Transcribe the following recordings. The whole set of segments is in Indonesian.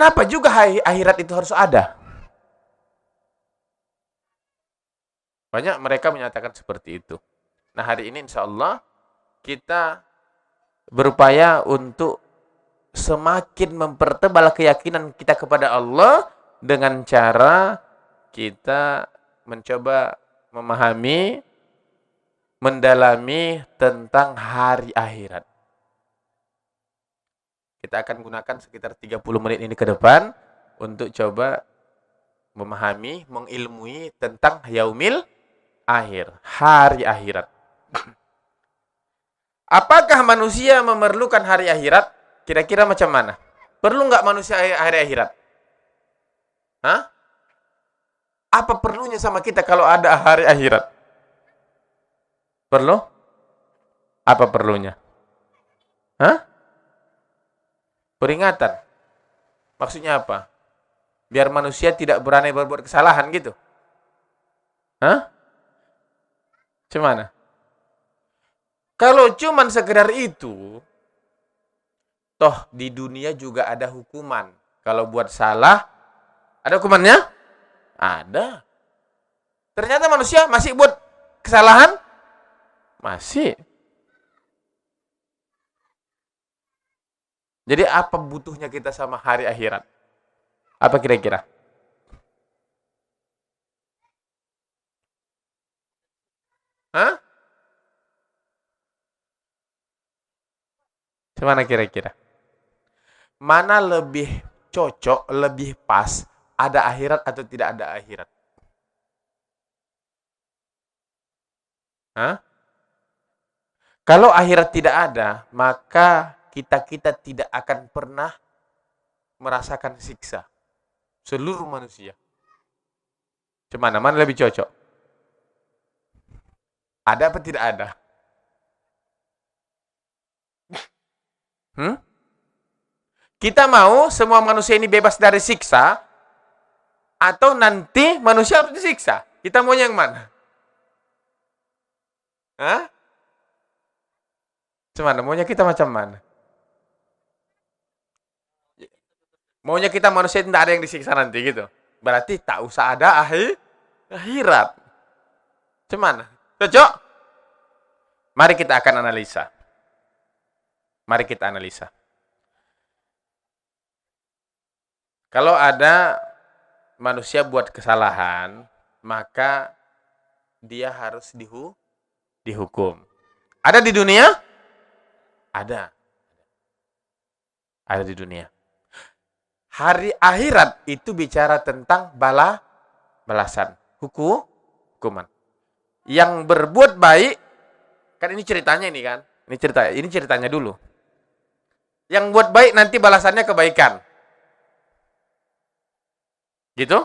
kenapa juga akhirat itu harus ada? Banyak mereka menyatakan seperti itu. Nah, hari ini insya Allah kita berupaya untuk semakin mempertebal keyakinan kita kepada Allah dengan cara kita mencoba memahami, mendalami tentang hari akhirat. Kita akan gunakan sekitar 30 menit ini ke depan untuk coba memahami, mengilmui tentang yaumil akhir, hari akhirat. Apakah manusia memerlukan hari akhirat? Kira-kira macam mana? Perlu nggak manusia hari akhirat? Hah? Apa perlunya sama kita kalau ada hari akhirat? Perlu? Apa perlunya? Hah? Peringatan. Maksudnya apa? Biar manusia tidak berani berbuat kesalahan gitu. Hah? Gimana? Kalau cuman sekedar itu, toh di dunia juga ada hukuman. Kalau buat salah, ada hukumannya? Ada. Ternyata manusia masih buat kesalahan? Masih. Jadi apa butuhnya kita sama hari akhirat? Apa kira-kira? Hah? Gimana kira-kira? Mana lebih cocok, lebih pas, ada akhirat atau tidak ada akhirat? Hah? Kalau akhirat tidak ada, maka kita tidak akan pernah merasakan siksa. Seluruh manusia. Cuman mana lebih cocok? Ada apa tidak ada? Kita mau semua manusia ini bebas dari siksa, atau nanti manusia harus disiksa? Kita mau yang mana? Hah? Cuman maunya kita macam mana? Maunya kita manusia tidak ada yang disiksa nanti gitu. Berarti tak usah ada akhirat. Cuman, cocok? Mari kita akan analisa. Mari kita analisa. Kalau ada manusia buat kesalahan, maka dia harus dihukum. Ada di dunia? Ada. Ada di dunia. Hari akhirat itu bicara tentang balasan, hukuman. Yang berbuat baik, kan ini ceritanya ini kan. Ini ceritanya dulu. Yang buat baik nanti balasannya kebaikan. Gitu?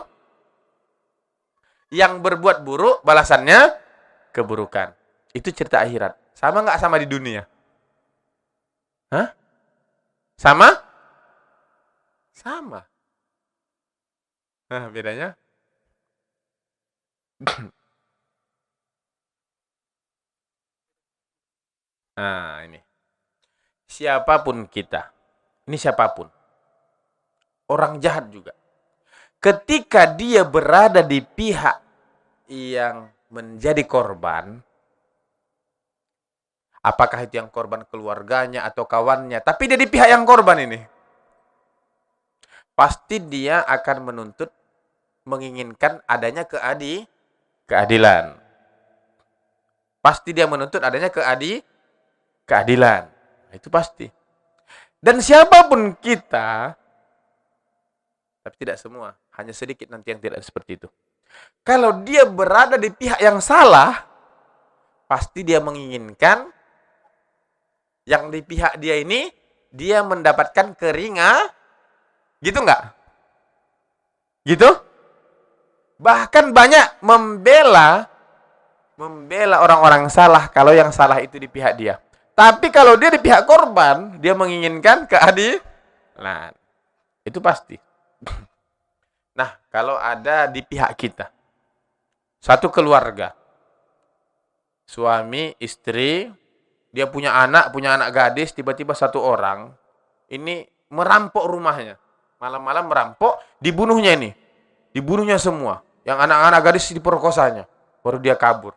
Yang berbuat buruk balasannya keburukan. Itu cerita akhirat. Sama nggak sama di dunia? Hah? Sama? Sama. Nah, bedanya? Nah, ini. Siapapun kita. Ini siapapun. Orang jahat juga. Ketika dia berada di pihak yang menjadi korban, apakah itu yang korban keluarganya atau kawannya, tapi dia di pihak yang korban ini, pasti dia akan menuntut, menginginkan adanya keadilan. Pasti dia menuntut adanya keadilan. Itu pasti. Dan siapapun kita, tapi tidak semua, hanya sedikit nanti yang tidak seperti itu. Kalau dia berada di pihak yang salah, pasti dia menginginkan yang di pihak dia ini, dia mendapatkan keringan. Gitu enggak? Gitu? Bahkan banyak membela orang-orang salah kalau yang salah itu di pihak dia. Tapi kalau dia di pihak korban, dia menginginkan keadilan. Itu pasti. Nah, kalau ada di pihak kita, satu keluarga, suami, istri, dia punya anak gadis, tiba-tiba satu orang, ini merampok rumahnya. Malam-malam merampok, dibunuhnya ini. Dibunuhnya semua. Yang anak-anak gadis diperkosanya. Baru dia kabur.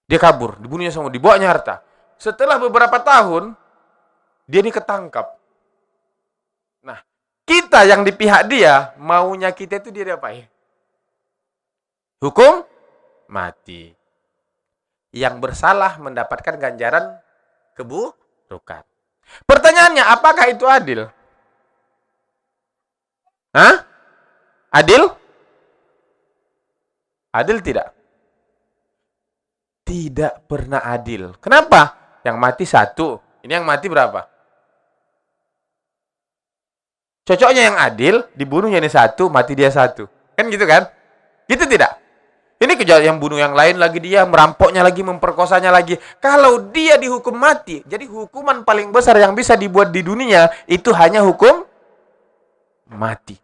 Dia kabur, dibunuhnya semua, dibawanya harta. Setelah beberapa tahun, dia ini ketangkap. Nah, kita yang di pihak dia, maunya kita itu dia diapain? Hukum mati. Yang bersalah mendapatkan ganjaran keburukan. Pertanyaannya, apakah itu adil? Hah? Adil? Adil tidak? Tidak pernah adil. Kenapa? Yang mati satu. Ini yang mati berapa? Cocoknya yang adil, dibunuhnya ini satu, mati dia satu. Kan gitu kan? Gitu tidak? Ini kejahatan yang bunuh yang lain lagi dia, merampoknya lagi, memperkosanya lagi. Kalau dia dihukum mati, jadi hukuman paling besar yang bisa dibuat di dunia, itu hanya hukum mati.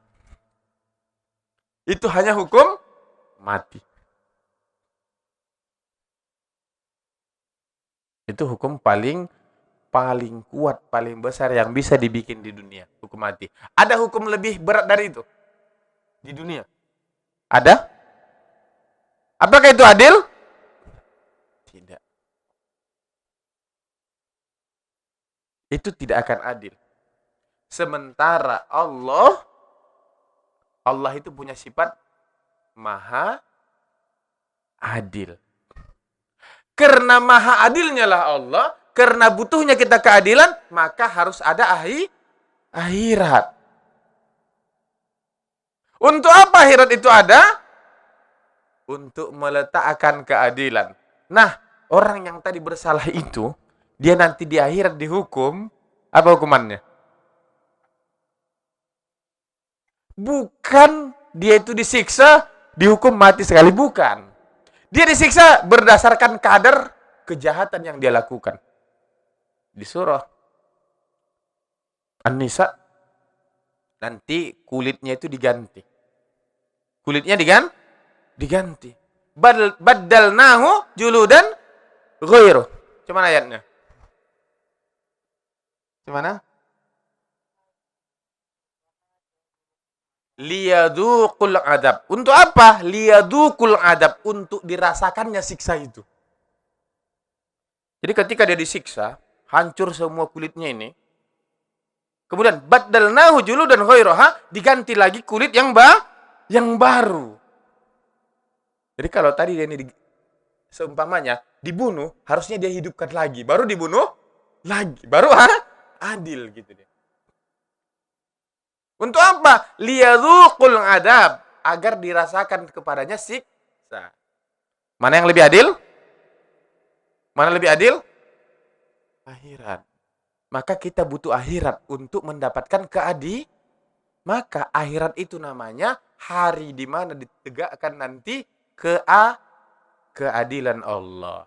Itu hanya hukum mati. Itu hukum paling kuat, paling besar yang bisa dibikin di dunia, hukum mati. Ada hukum lebih berat dari itu di dunia? Ada? Apakah itu adil? Tidak. Itu tidak akan adil. Sementara Allah itu punya sifat maha adil. Karena maha adilnya lah Allah, karena butuhnya kita keadilan, maka harus ada akhirat. Untuk apa akhirat itu ada? Untuk meletakkan keadilan. Nah, orang yang tadi bersalah itu, dia nanti di akhirat dihukum, apa hukumannya? Bukan dia itu disiksa, dihukum mati sekali, bukan. Dia disiksa berdasarkan kadar kejahatan yang dia lakukan. Di surah An-Nisa, nanti kulitnya itu diganti. Kulitnya diganti. Baddalnahu juludan ghairu. Cuman ayatnya. Gimana? Liyadzuqul adab. Untuk apa? Liyadzuqul adab. Untuk dirasakannya siksa itu. Jadi ketika dia disiksa, hancur semua kulitnya ini. Kemudian baddalnahu juludan ghairaha, diganti lagi kulit yang baru. Jadi kalau tadi dia ini seumpamanya dibunuh, harusnya dia hidupkan lagi, baru dibunuh lagi, baru adil gitu dia. Untuk apa? Liyadzuqul adab, agar dirasakan kepadanya siksa. Mana yang lebih adil? Mana lebih adil? Akhirat. Maka kita butuh akhirat untuk mendapatkan keadilan. Maka akhirat itu namanya hari di mana ditegakkan nanti keadilan Allah.